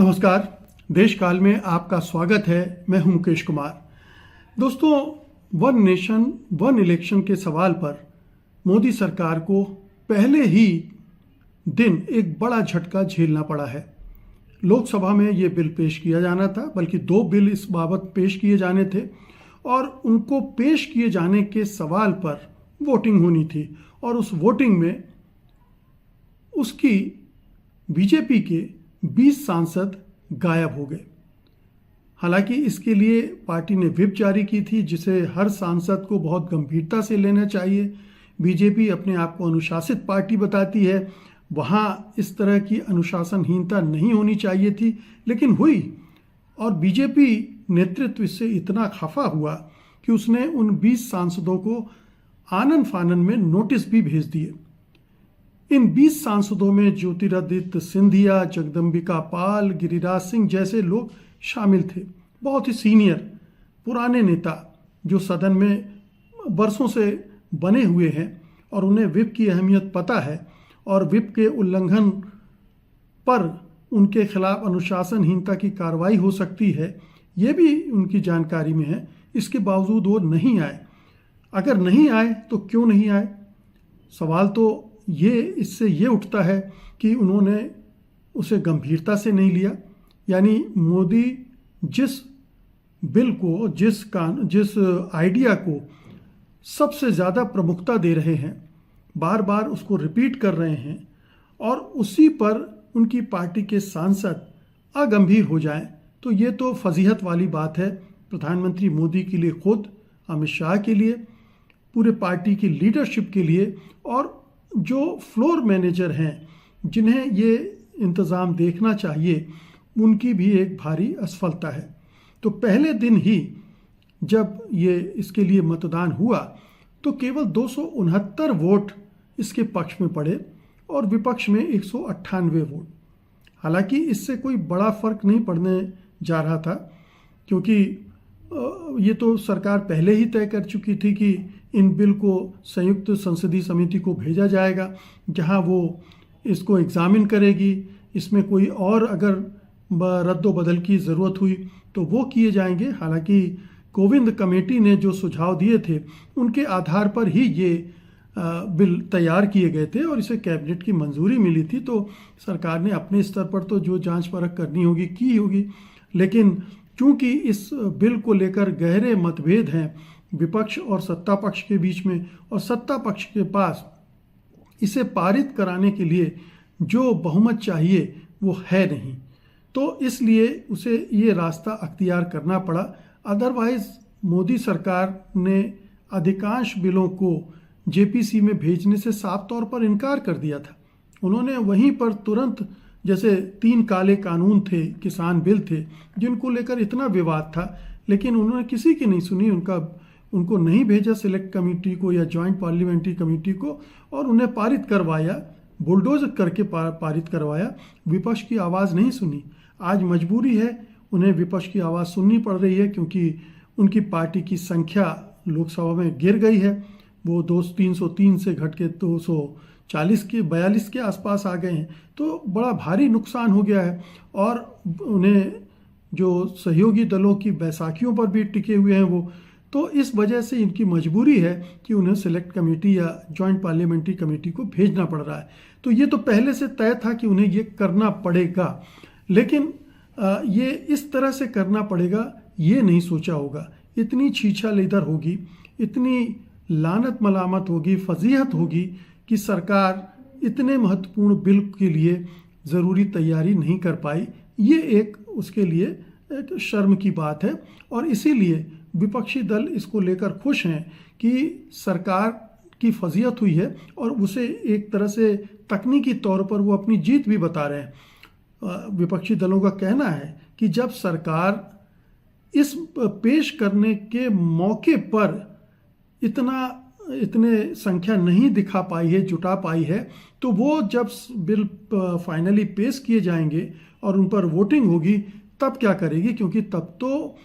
नमस्कार। देश काल में आपका स्वागत है। मैं हूं मुकेश कुमार। दोस्तों, वन नेशन वन इलेक्शन के सवाल पर मोदी सरकार को पहले ही दिन एक बड़ा झटका झेलना पड़ा है। लोकसभा में ये बिल पेश किया जाना था, बल्कि 2 बिल इस बाबत पेश किए जाने थे और उनको पेश किए जाने के सवाल पर वोटिंग होनी थी और उस वोटिंग में उसकी बीजेपी के 20 सांसद गायब हो गए। हालांकि इसके लिए पार्टी ने व्हिप जारी की थी, जिसे हर सांसद को बहुत गंभीरता से लेना चाहिए। बीजेपी अपने आप को अनुशासित पार्टी बताती है, वहाँ इस तरह की अनुशासनहीनता नहीं होनी चाहिए थी, लेकिन हुई और बीजेपी नेतृत्व इससे इतना खफा हुआ कि उसने उन 20 सांसदों को आनन फानन में नोटिस भी भेज दिए। इन 20 सांसदों में ज्योतिरादित्य सिंधिया, जगदम्बिका पाल, गिरिराज सिंह जैसे लोग शामिल थे। बहुत ही सीनियर पुराने नेता जो सदन में बरसों से बने हुए हैं और उन्हें व्हिप की अहमियत पता है और व्हिप के उल्लंघन पर उनके खिलाफ अनुशासनहीनता की कार्रवाई हो सकती है, ये भी उनकी जानकारी में है। इसके बावजूद वो नहीं आए। अगर नहीं आए तो क्यों नहीं आए? सवाल तो इससे ये उठता है कि उन्होंने उसे गंभीरता से नहीं लिया। यानी मोदी जिस बिल को, जिस आइडिया को सबसे ज़्यादा प्रमुखता दे रहे हैं, बार बार उसको रिपीट कर रहे हैं और उसी पर उनकी पार्टी के सांसद अगंभीर हो जाएं, तो ये तो फजीहत वाली बात है। प्रधानमंत्री मोदी के लिए, खुद अमित शाह के लिए, पूरे पार्टी की लीडरशिप के लिए और जो फ्लोर मैनेजर हैं जिन्हें ये इंतज़ाम देखना चाहिए, उनकी भी एक भारी असफलता है। तो पहले दिन ही जब ये इसके लिए मतदान हुआ तो केवल 269 वोट इसके पक्ष में पड़े और विपक्ष में 198 वोट। हालांकि इससे कोई बड़ा फर्क नहीं पड़ने जा रहा था, क्योंकि ये तो सरकार पहले ही तय कर चुकी थी कि इन बिल को संयुक्त संसदीय समिति को भेजा जाएगा, जहां वो इसको एग्जामिन करेगी। इसमें कोई और अगर रद्दो बदल की ज़रूरत हुई तो वो किए जाएंगे। हालांकि कोविंद कमेटी ने जो सुझाव दिए थे उनके आधार पर ही ये बिल तैयार किए गए थे और इसे कैबिनेट की मंजूरी मिली थी। तो सरकार ने अपने स्तर पर तो जो जांच परख करनी होगी की होगी, लेकिन चूंकि इस बिल को लेकर गहरे मतभेद हैं विपक्ष और सत्ता पक्ष के बीच में, और सत्ता पक्ष के पास इसे पारित कराने के लिए जो बहुमत चाहिए वो है नहीं, तो इसलिए उसे ये रास्ता अख्तियार करना पड़ा। अदरवाइज मोदी सरकार ने अधिकांश बिलों को जेपीसी में भेजने से साफ तौर पर इनकार कर दिया था। उन्होंने वहीं पर तुरंत, जैसे 3 काले कानून थे, किसान बिल थे, जिनको लेकर इतना विवाद था, लेकिन उन्होंने किसी की नहीं सुनी। उनको नहीं भेजा सिलेक्ट कमेटी को या जॉइंट पार्लियामेंट्री कमेटी को और उन्हें पारित करवाया, बुलडोज करके पारित करवाया। विपक्ष की आवाज़ नहीं सुनी। आज मजबूरी है, उन्हें विपक्ष की आवाज़ सुननी पड़ रही है, क्योंकि उनकी पार्टी की संख्या लोकसभा में गिर गई है। वो 303 से घट के 242 के आसपास आ गए हैं। तो बड़ा भारी नुकसान हो गया है और उन्हें जो सहयोगी दलों की बैसाखियों पर भी टिके हुए हैं वो, तो इस वजह से इनकी मजबूरी है कि उन्हें सिलेक्ट कमेटी या जॉइंट पार्लियामेंट्री कमेटी को भेजना पड़ रहा है। तो ये तो पहले से तय था कि उन्हें ये करना पड़ेगा, लेकिन ये इस तरह से करना पड़ेगा ये नहीं सोचा होगा। इतनी छीछाल इधर होगी, इतनी लानत मलामत होगी, फजीहत होगी कि सरकार इतने महत्वपूर्ण बिल के लिए ज़रूरी तैयारी नहीं कर पाई। ये एक उसके लिए एक शर्म की बात है और इसीलिए विपक्षी दल इसको लेकर खुश हैं कि सरकार की फजीहत हुई है और उसे एक तरह से तकनीकी तौर पर वो अपनी जीत भी बता रहे हैं। विपक्षी दलों का कहना है कि जब सरकार इस पेश करने के मौके पर इतने संख्या नहीं दिखा पाई है, जुटा पाई है, तो वो जब बिल फाइनली पेश किए जाएंगे और उन पर वोटिंग होगी तब क्या करेगी? क्योंकि तब तो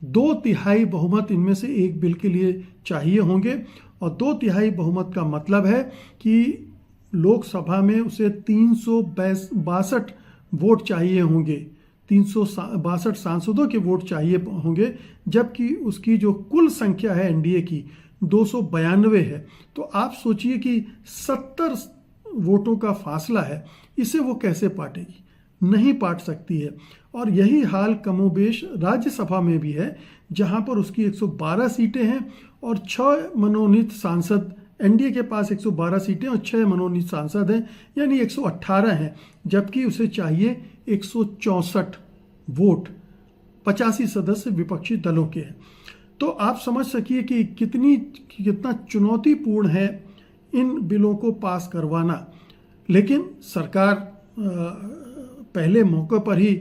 2/3 बहुमत इनमें से एक बिल के लिए चाहिए होंगे और 2/3 बहुमत का मतलब है कि लोकसभा में उसे 362 वोट चाहिए होंगे, 362 सांसदों के वोट चाहिए होंगे, जबकि उसकी जो कुल संख्या है एनडीए की 292 है। तो आप सोचिए कि 70 वोटों का फासला है, इसे वो कैसे पाटेगी? नहीं पाट सकती है। और यही हाल कमोबेश राज्यसभा में भी है, जहां पर उसकी 112 सीटें हैं और 6 मनोनीत सांसद, एनडीए के पास 112 सीटें और 6 मनोनीत सांसद हैं, यानी 118 हैं, जबकि उसे चाहिए 164 वोट 85 सदस्य विपक्षी दलों के हैं। तो आप समझ सकिए कि कितना चुनौतीपूर्ण है इन बिलों को पास करवाना। लेकिन सरकार पहले मौके पर ही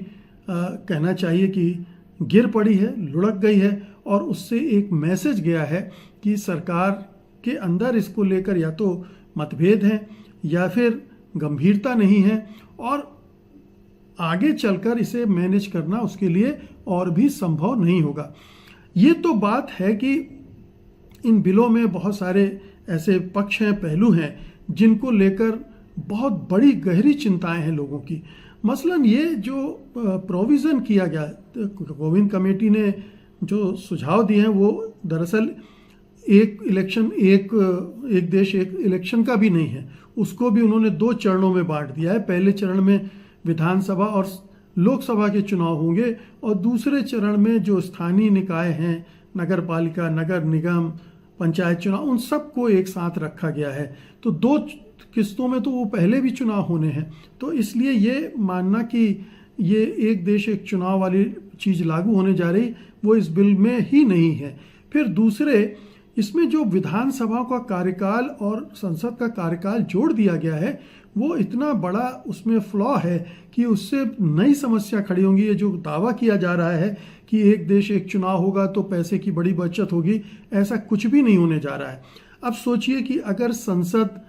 कहना चाहिए कि गिर पड़ी है, लुढ़क गई है, और उससे एक मैसेज गया है कि सरकार के अंदर इसको लेकर या तो मतभेद हैं या फिर गंभीरता नहीं है, और आगे चलकर इसे मैनेज करना उसके लिए और भी संभव नहीं होगा। ये तो बात है कि इन बिलों में बहुत सारे ऐसे पक्ष हैं, पहलू हैं, जिनको लेकर बहुत बड़ी गहरी चिंताएं हैं लोगों की। मसलन ये जो प्रोविज़न किया गया, कोविंद कमेटी ने जो सुझाव दिए हैं वो दरअसल एक इलेक्शन एक देश एक इलेक्शन का भी नहीं है, उसको भी उन्होंने 2 चरणों में बांट दिया है। पहले चरण में विधानसभा और लोकसभा के चुनाव होंगे, और दूसरे चरण में जो स्थानीय निकाय हैं, नगर पालिका, नगर निगम, पंचायत चुनाव, उन सबको एक साथ रखा गया है। तो 2 किस्तों में तो वो पहले भी चुनाव होने हैं। तो इसलिए ये मानना कि ये एक देश एक चुनाव वाली चीज़ लागू होने जा रही, वो इस बिल में ही नहीं है। फिर दूसरे, इसमें जो विधानसभा का कार्यकाल और संसद का कार्यकाल जोड़ दिया गया है, वो इतना बड़ा उसमें फ्लॉ है कि उससे नई समस्या खड़ी होंगी। ये जो दावा किया जा रहा है कि एक देश एक चुनाव होगा तो पैसे की बड़ी बचत होगी, ऐसा कुछ भी नहीं होने जा रहा है। अब सोचिए कि अगर संसद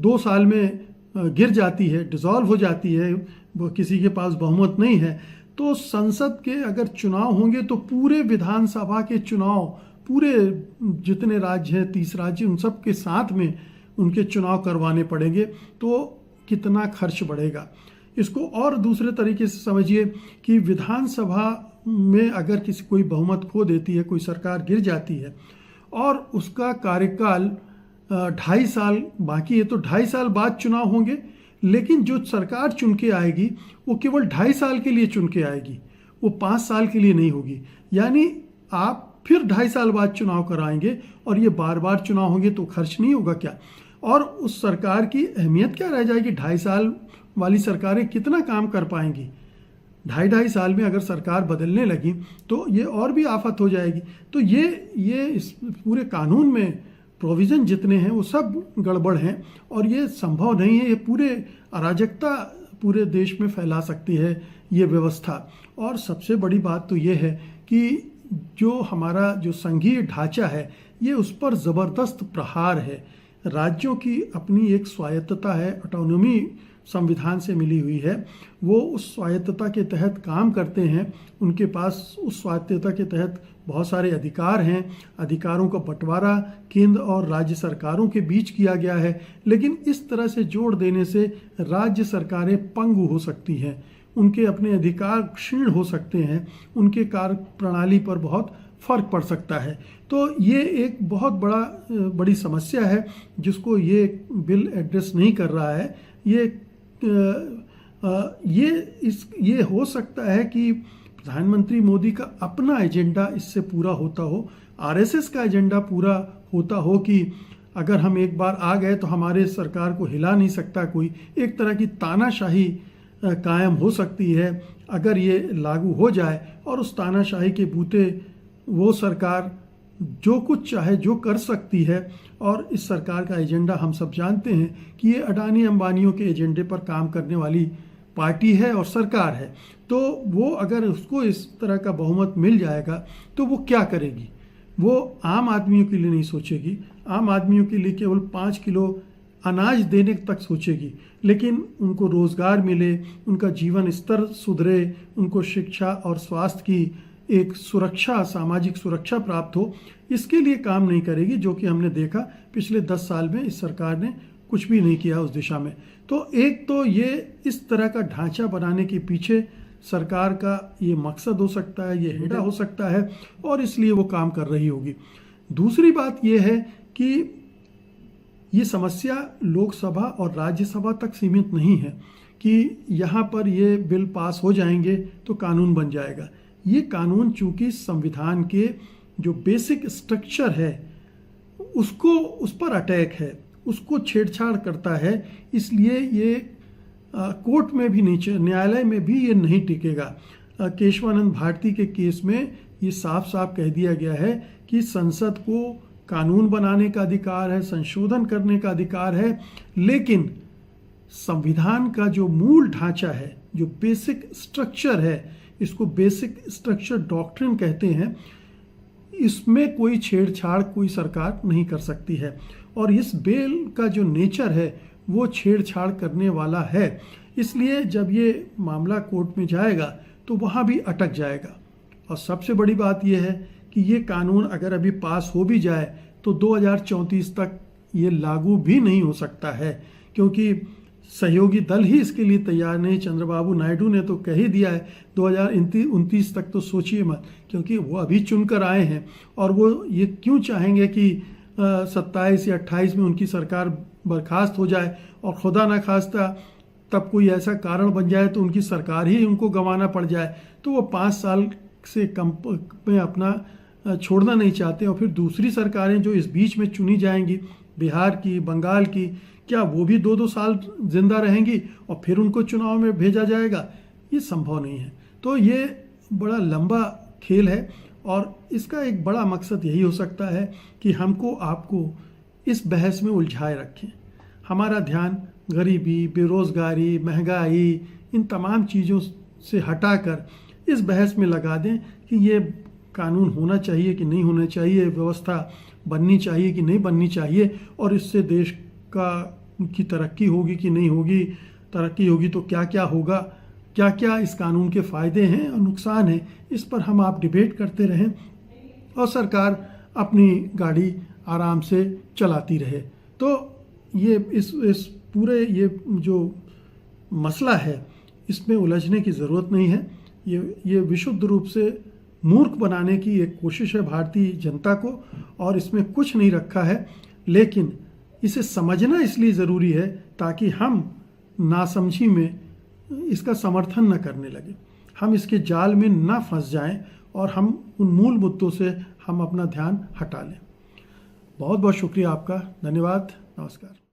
2 साल में गिर जाती है, डिसॉल्व हो जाती है, वो किसी के पास बहुमत नहीं है, तो संसद के अगर चुनाव होंगे तो पूरे विधानसभा के चुनाव, पूरे जितने राज्य हैं 30 राज्य, उन सब के साथ में उनके चुनाव करवाने पड़ेंगे। तो कितना खर्च बढ़ेगा। इसको और दूसरे तरीके से समझिए कि विधानसभा में अगर कोई बहुमत खो देती है, कोई सरकार गिर जाती है और उसका कार्यकाल 2.5 साल बाकी है, तो 2.5 साल बाद चुनाव होंगे, लेकिन जो सरकार चुन के आएगी वो केवल 2.5 साल के लिए चुन के आएगी, वो 5 साल के लिए नहीं होगी। यानी आप फिर 2.5 साल बाद चुनाव कराएंगे और ये बार बार चुनाव होंगे, तो खर्च नहीं होगा क्या? और उस सरकार की अहमियत क्या रह जाएगी? 2.5 साल वाली सरकारें कितना काम कर पाएंगी? 2.5 साल में अगर सरकार बदलने लगी तो ये और भी आफत हो जाएगी। तो ये इस पूरे कानून में प्रोविज़न जितने हैं वो सब गड़बड़ हैं, और ये संभव नहीं है। ये पूरे अराजकता पूरे देश में फैला सकती है ये व्यवस्था। और सबसे बड़ी बात तो ये है कि जो हमारा जो संघीय ढांचा है, ये उस पर ज़बरदस्त प्रहार है। राज्यों की अपनी एक स्वायत्तता है, ऑटोनॉमी संविधान से मिली हुई है, वो उस स्वायत्तता के तहत काम करते हैं, उनके पास उस स्वायत्तता के तहत बहुत सारे अधिकार हैं। अधिकारों का बंटवारा केंद्र और राज्य सरकारों के बीच किया गया है, लेकिन इस तरह से जोड़ देने से राज्य सरकारें पंगु हो सकती हैं, उनके अपने अधिकार क्षीण हो सकते हैं, उनके कार्य प्रणाली पर बहुत फर्क पड़ सकता है। तो ये एक बहुत बड़ी समस्या है जिसको ये बिल एड्रेस नहीं कर रहा है। ये हो सकता है कि प्रधानमंत्री मोदी का अपना एजेंडा इससे पूरा होता हो, आरएसएस का एजेंडा पूरा होता हो कि अगर हम एक बार आ गए तो हमारे सरकार को हिला नहीं सकता कोई, एक तरह की तानाशाही कायम हो सकती है अगर ये लागू हो जाए। और उस तानाशाही के बूते वो सरकार जो कुछ चाहे जो कर सकती है। और इस सरकार का एजेंडा हम सब जानते हैं कि ये अडानी अंबानियों के एजेंडे पर काम करने वाली पार्टी है और सरकार है। तो वो अगर उसको इस तरह का बहुमत मिल जाएगा तो वो क्या करेगी? वो आम आदमियों के लिए नहीं सोचेगी, आम आदमियों के लिए केवल 5 किलो अनाज देने तक सोचेगी, लेकिन उनको रोज़गार मिले, उनका जीवन स्तर सुधरे, उनको शिक्षा और स्वास्थ्य की एक सुरक्षा, सामाजिक सुरक्षा प्राप्त हो, इसके लिए काम नहीं करेगी, जो कि हमने देखा पिछले 10 साल में इस सरकार ने कुछ भी नहीं किया उस दिशा में। तो एक तो ये इस तरह का ढांचा बनाने के पीछे सरकार का ये मकसद हो सकता है, ये हेडा हो सकता है और इसलिए वो काम कर रही होगी। दूसरी बात ये है कि ये समस्या लोकसभा और राज्यसभा तक सीमित नहीं है कि यहाँ पर ये बिल पास हो जाएंगे तो कानून बन जाएगा। ये कानून चूंकि संविधान के जो बेसिक स्ट्रक्चर है उसको उस पर अटैक है, उसको छेड़छाड़ करता है, इसलिए ये कोर्ट में भी नहीं, न्यायालय में भी ये नहीं टिकेगा। केशवानंद भारती के केस में ये साफ साफ कह दिया गया है कि संसद को कानून बनाने का अधिकार है, संशोधन करने का अधिकार है, लेकिन संविधान का जो मूल ढांचा है, जो बेसिक स्ट्रक्चर है, इसको बेसिक स्ट्रक्चर डॉक्ट्रिन कहते हैं, इसमें कोई छेड़छाड़ कोई सरकार नहीं कर सकती है। और इस बिल का जो नेचर है वो छेड़छाड़ करने वाला है, इसलिए जब ये मामला कोर्ट में जाएगा तो वहाँ भी अटक जाएगा। और सबसे बड़ी बात यह है कि ये कानून अगर अभी पास हो भी जाए तो 2034 तक ये लागू भी नहीं हो सकता है, क्योंकि सहयोगी दल ही इसके लिए तैयार नहीं। चंद्रबाबू नायडू ने तो कह ही दिया है 2029 तक तो सोचिए मत, क्योंकि वो अभी चुनकर आए हैं और वो ये क्यों चाहेंगे कि 27 या 28 में उनकी सरकार बर्खास्त हो जाए और खुदा ना खास्ता तब कोई ऐसा कारण बन जाए तो उनकी सरकार ही उनको गंवाना पड़ जाए, तो वो 5 साल से कम में अपना छोड़ना नहीं चाहते। और फिर दूसरी सरकारें जो इस बीच में चुनी जाएंगी, बिहार की, बंगाल की, क्या वो भी 2-2 साल जिंदा रहेंगी और फिर उनको चुनाव में भेजा जाएगा? ये संभव नहीं है। तो ये बड़ा लंबा खेल है और इसका एक बड़ा मकसद यही हो सकता है कि हमको आपको इस बहस में उलझाए रखें, हमारा ध्यान गरीबी, बेरोजगारी, महंगाई, इन तमाम चीज़ों से हटाकर इस बहस में लगा दें कि ये कानून होना चाहिए कि नहीं होना चाहिए, व्यवस्था बननी चाहिए कि नहीं बननी चाहिए, और इससे देश की तरक्की होगी कि नहीं होगी, तरक्की होगी तो क्या क्या होगा, क्या क्या इस कानून के फ़ायदे हैं और नुकसान हैं, इस पर हम आप डिबेट करते रहें और सरकार अपनी गाड़ी आराम से चलाती रहे। तो ये इस पूरे ये जो मसला है इसमें उलझने की ज़रूरत नहीं है। ये विशुद्ध रूप से मूर्ख बनाने की एक कोशिश है भारतीय जनता को, और इसमें कुछ नहीं रखा है, लेकिन इसे समझना इसलिए ज़रूरी है ताकि हम नासमझी में इसका समर्थन न करने लगे, हम इसके जाल में ना फंस जाएं और हम उन मूल मुद्दों से हम अपना ध्यान हटा लें। बहुत बहुत शुक्रिया आपका, धन्यवाद, नमस्कार।